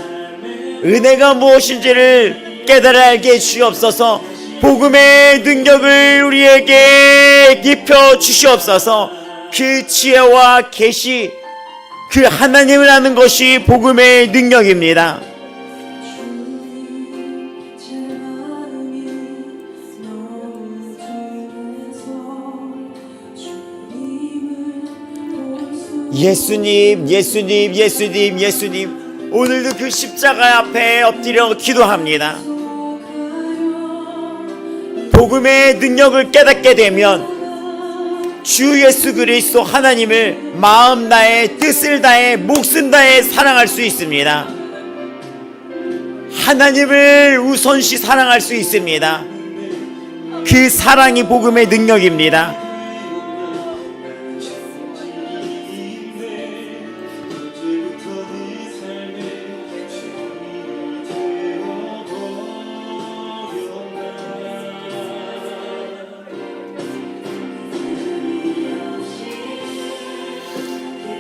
은혜가 무엇인지를 깨달아 알게 해 주시옵소서. 복음의 능력을 우리에게 입혀 주시옵소서. 그 지혜와 계시, 그 하나님을 아는 것이 복음의 능력입니다. 예수님, 예수님, 예수님, 예수님, 오늘도 그 십자가 앞에 엎드려 기도합니다. 복음의 능력을 깨닫게 되면 주 예수 그리스도 하나님을 마음 다해, 뜻을 다해, 목숨 다해 사랑할 수 있습니다. 하나님을 우선시 사랑할 수 있습니다. 그 사랑이 복음의 능력입니다.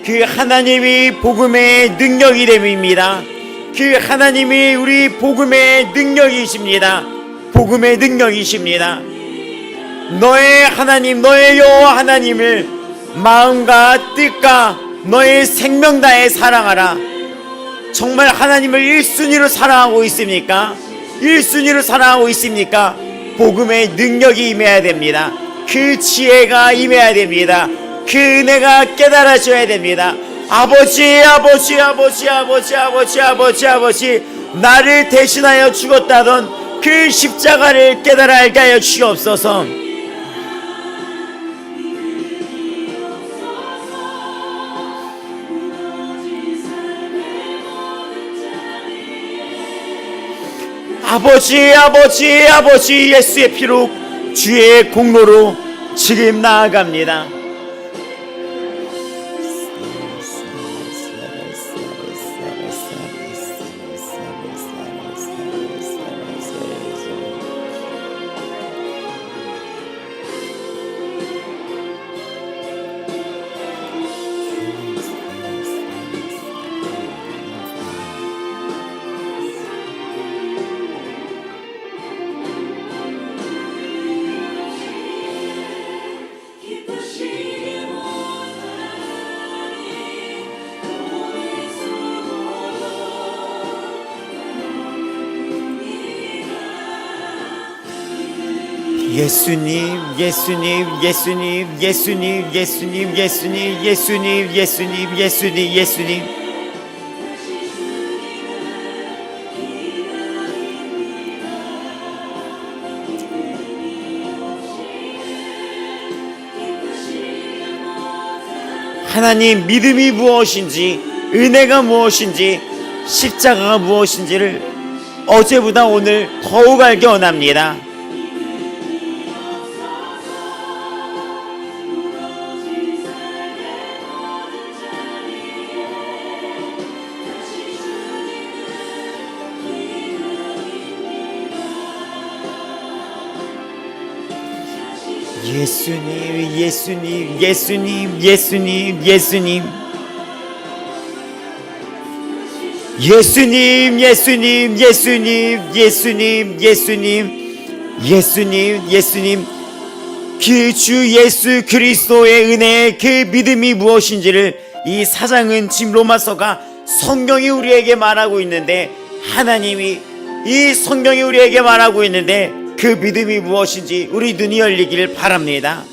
그 하나님이 복음의 능력이 됨입니다. 그 하나님이 우리 복음의 능력이십니다. 복음의 능력이십니다. 너의 하나님, 너의 여호와 하나님을 마음과 뜻과 너의 생명 다해 사랑하라. 정말 하나님을 1순위로 사랑하고 있습니까? 1순위로 사랑하고 있습니까? 복음의 능력이 임해야 됩니다. 그 지혜가 임해야 됩니다. 그 은혜가 깨달아져야 됩니다. 아버지, 아버지, 아버지, 아버지, 아버지, 아버지, 아버지, 나를 대신하여 죽었다던 그 십자가를 깨달아 알게 하여 주시옵소서. 아버지, 아버지, 아버지, 예수의 피로 주의 공로로 지금 나아갑니다. 예수님, 예수님, 예수님, 예수님, 예수님, 예수님, 예수님, 예수님, 예수님, 예수님. 하나님, 믿음이 무엇인지, 은혜가 무엇인지, 십자가가 무엇인지를 어제보다 오늘 더욱 알게 원합니다. 예수님, 예수님, 예수님, 예수님, 예수님, 예수님, 예수님, 예수님, 예수님, 예수님, 예수님, 예수님, 그 주 예수 그리스도의 은혜의 그 믿음이 무엇인지를 이 사장은 지금 로마서가 성경이 우리에게 말하고 있는데, 하나님이 이 성경이 우리에게 말하고 있는데 그 믿음이 무엇인지 우리 눈이 열리기를 바랍니다.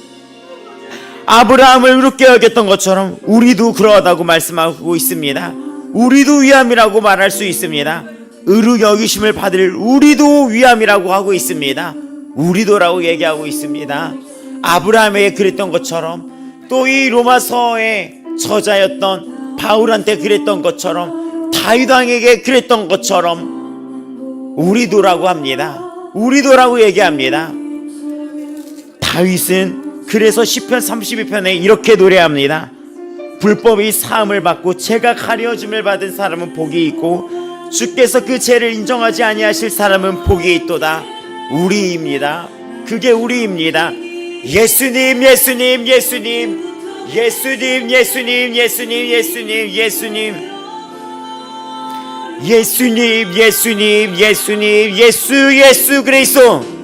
아브라함을 의롭게 여겼던 것처럼 우리도 그러하다고 말씀하고 있습니다. 우리도 위함이라고 말할 수 있습니다. 의로 여기심을 받을 우리도 위함이라고 하고 있습니다. 우리도라고 얘기하고 있습니다. 아브라함에게 그랬던 것처럼 또 이 로마서의 저자였던 바울한테 그랬던 것처럼 다윗 왕에게 그랬던 것처럼 우리도라고 합니다. 우리도라고 얘기합니다. 다윗은 그래서 시편 32편에 이렇게 노래합니다. 불법이 사함을 받고 죄가 가려짐을 받은 사람은 복이 있고 주께서 그 죄를 인정하지 아니하실 사람은 복이 있도다. 우리입니다. 그게 우리입니다. 예수님, 예수님, 예수님, 예수님, 예수님, 예수님, 예수님, 예수님, 예수님, 예수님, 예수님, 예수 그리스도.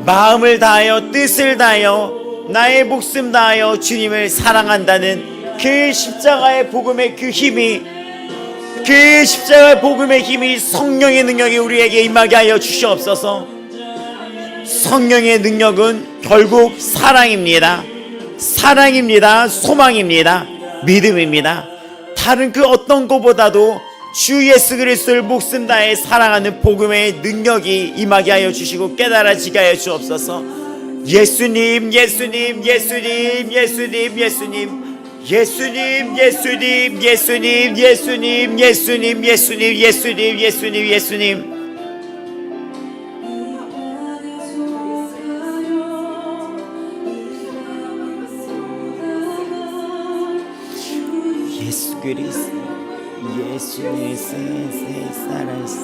마음을 다하여 뜻을 다하여 나의 목숨 다하여 주님을 사랑한다는 그 십자가의 복음의 그 힘이, 그 십자가의 복음의 힘이, 성령의 능력이 우리에게 임하게 하여 주시옵소서. 성령의 능력은 결국 사랑입니다. 사랑입니다. 소망입니다. 믿음입니다. 다른 그 어떤 것보다도 주 예수 그리스도를 목숨 다해 사랑하는 복음의 능력이 임하게 하여 주시고 깨달아지게 하여 주옵소서. 예수님, 예수님, 예수님, 예수님, 예수님, 예수님, 예수님, 예수님, 예수님, 예수님, 예수님, 예수님, 예수님, 예수님. 예수 그리스도, 예수님, 살아있어.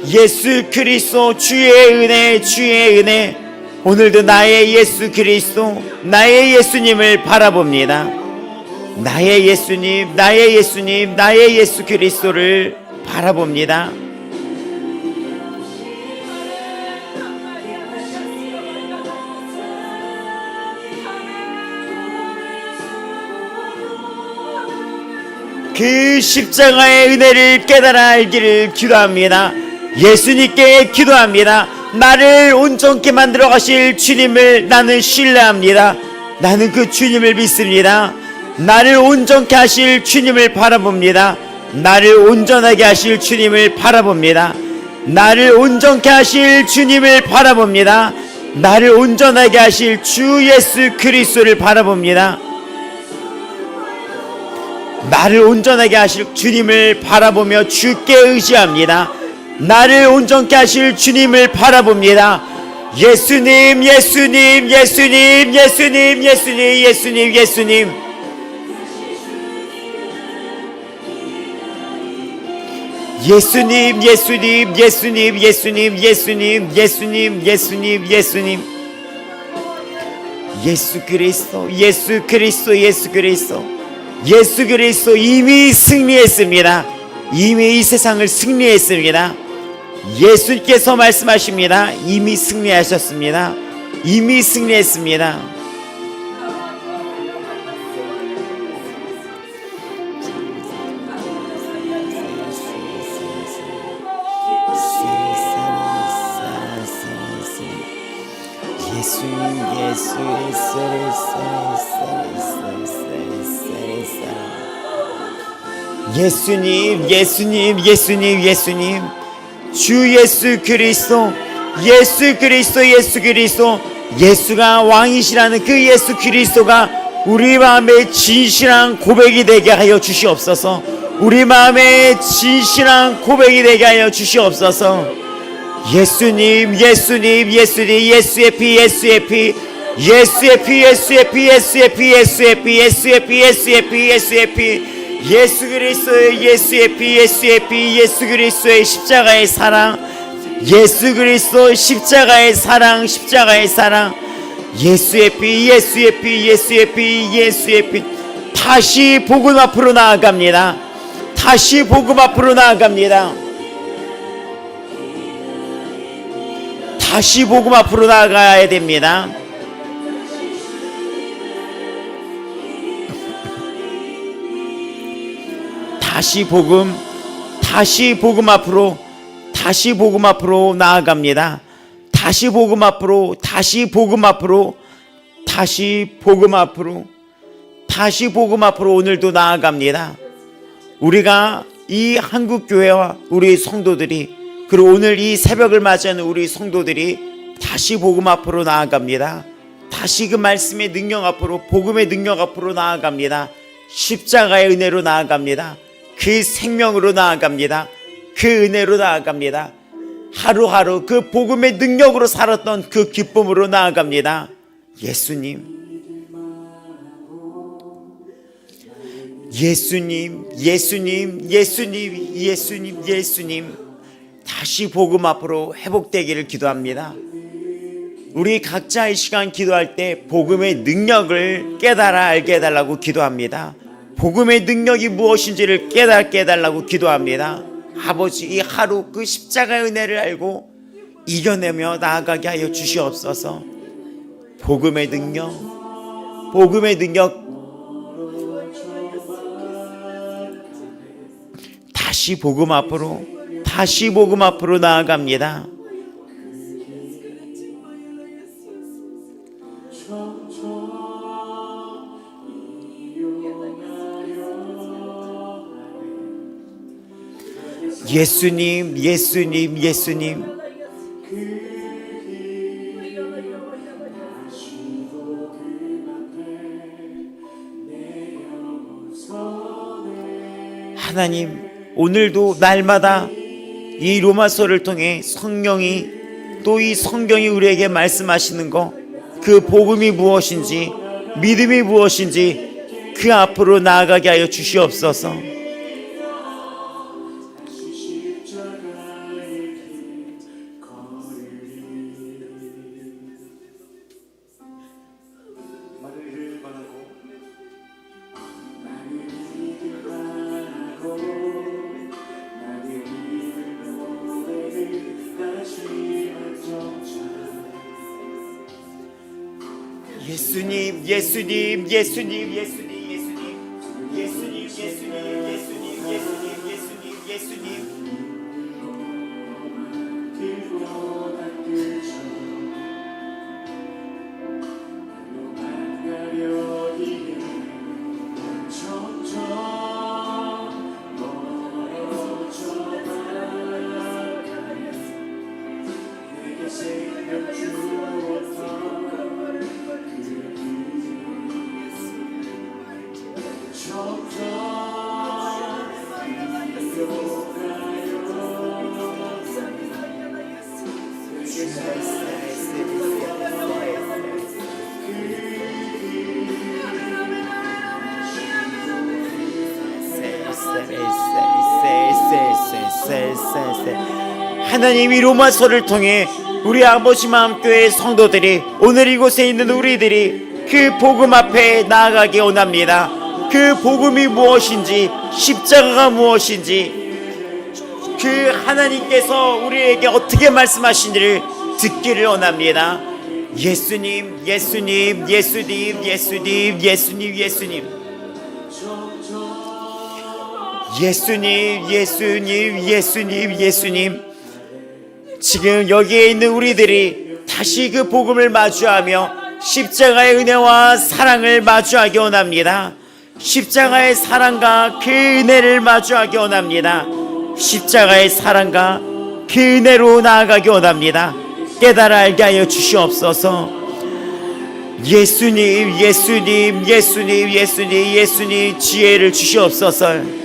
예수 그리스도, 주의 은혜, 주의 은혜. 오늘도 나의 예수 그리스도, 나의 예수님을 바라봅니다. 나의 예수님, 나의 예수님, 나의 예수 그리스도를 바라봅니다. 그 십자가의 은혜를 깨달아 알기를 기도합니다. 예수님께 기도합니다. 나를 온전케 만들어 가실 주님을 나는 신뢰합니다. 나는 그 주님을 믿습니다. 나를 온전케 하실 주님을 바라봅니다. 나를 온전하게 하실 주님을 바라봅니다. 나를 온전케 하실 주님을 바라봅니다. 나를 온전하게 하실 주 예수 그리스도를 바라봅니다. 나를 온전하게 하실 주님을 바라보며 주께 의지합니다. 나를 온전케 하실 주님을 바라봅니다. 예수님, 예수님, 예수님, 예수님, 예수님, 예수님, 예수님. 예수님, 예수님, 예수님, 예수님, 예수님, 예수님, 예수님, 예수님. 예수 그리스도, 예수 그리스도, 예수 그리스도. 예수 그리스도 이미 승리했습니다. 이미 이 세상을 승리했습니다. 예수께서 말씀하십니다. 이미 승리하셨습니다. 이미 승리했습니다. 예수님, 예수님, 예수님, 예수님, 주 예수 그리스도, 예수 그리스도, 예수 그리스도, 예수가 왕이시라는 그 예수 그리스도가 우리 마음에 진실한 고백이 되게 하여 주시옵소서. 우리 마음에 진실한 고백이 되게 하여 주시옵소서. 예수님, 예수님, 예수님, 예수의 피, 예수의 피, 예수의 피, 예수의 피, 예수의 피, 예수의 피, 예수의 피, 예수의 피, 예수의 피, 예수 그리스도의 예수의 피, 예수의 피, 예수 그리스도의 십자가의 사랑, 예수 그리스도 십자가의 사랑, 십자가의 사랑, 예수의 피, 예수의 피, 예수의 피, 예수의 피. 다시 복음 앞으로 나아갑니다. 다시 복음 앞으로 나아갑니다. 다시 복음 앞으로 나아가야 됩니다. 다시 복음 앞으로, 다시 복음 앞으로 나아갑니다. 다시 복음 앞으로, 다시 복음 앞으로, 다시 복음 앞으로, 다시 복음 앞으로 오늘도 나아갑니다. 우리가 이 한국교회와 우리 성도들이, 그리고 오늘 이 새벽을 맞이하는 우리 성도들이 다시 복음 앞으로 나아갑니다. 다시 그 말씀의 능력 앞으로, 복음의 능력 앞으로 나아갑니다. 십자가의 은혜로 나아갑니다. 그 생명으로 나아갑니다. 그 은혜로 나아갑니다. 하루하루 그 복음의 능력으로 살았던 그 기쁨으로 나아갑니다. 예수님, 예수님, 예수님, 예수님, 예수님, 예수님, 다시 복음 앞으로 회복되기를 기도합니다. 우리 각자 이 시간 기도할 때 복음의 능력을 깨달아 알게 해달라고 기도합니다. 복음의 능력이 무엇인지를 깨닫게 해달라고 기도합니다. 아버지, 이 하루 그 십자가의 은혜를 알고 이겨내며 나아가게 하여 주시옵소서. 복음의 능력, 복음의 능력, 다시 복음 앞으로, 다시 복음 앞으로 나아갑니다. 예수님, 예수님, 예수님, 하나님, 오늘도 날마다 이 로마서를 통해 성령이, 또 이 성경이 우리에게 말씀하시는 것, 그 복음이 무엇인지, 믿음이 무엇인지 그 앞으로 나아가게 하여 주시옵소서. 예수님, 예수님, 예수님, 예수님, 예수님, 예수님, 예수님, 예수님, 예수님, 예수님, 예수님. 하나님이 로마서를 통해 우리 아버지 마음교회 성도들이, 오늘 이곳에 있는 우리들이 그 복음 앞에 나아가기 원합니다. 그 복음이 무엇인지, 십자가가 무엇인지, 그 하나님께서 우리에게 어떻게 말씀하신지를 듣기를 원합니다. 예수님, 예수님, 예수님, 예수님, 예수님, 예수님, 예수님, 예수님, 예수님, 예수님. 지금 여기에 있는 우리들이 다시 그 복음을 마주하며 십자가의 은혜와 사랑을 마주하기 원합니다. 십자가의 사랑과 그 은혜를 마주하기 원합니다. 십자가의 사랑과 그 은혜로 나아가기 원합니다. 깨달아 알게 하여 주시옵소서. 예수님, 예수님, 예수님, 예수님, 예수님, 지혜를 주시옵소서.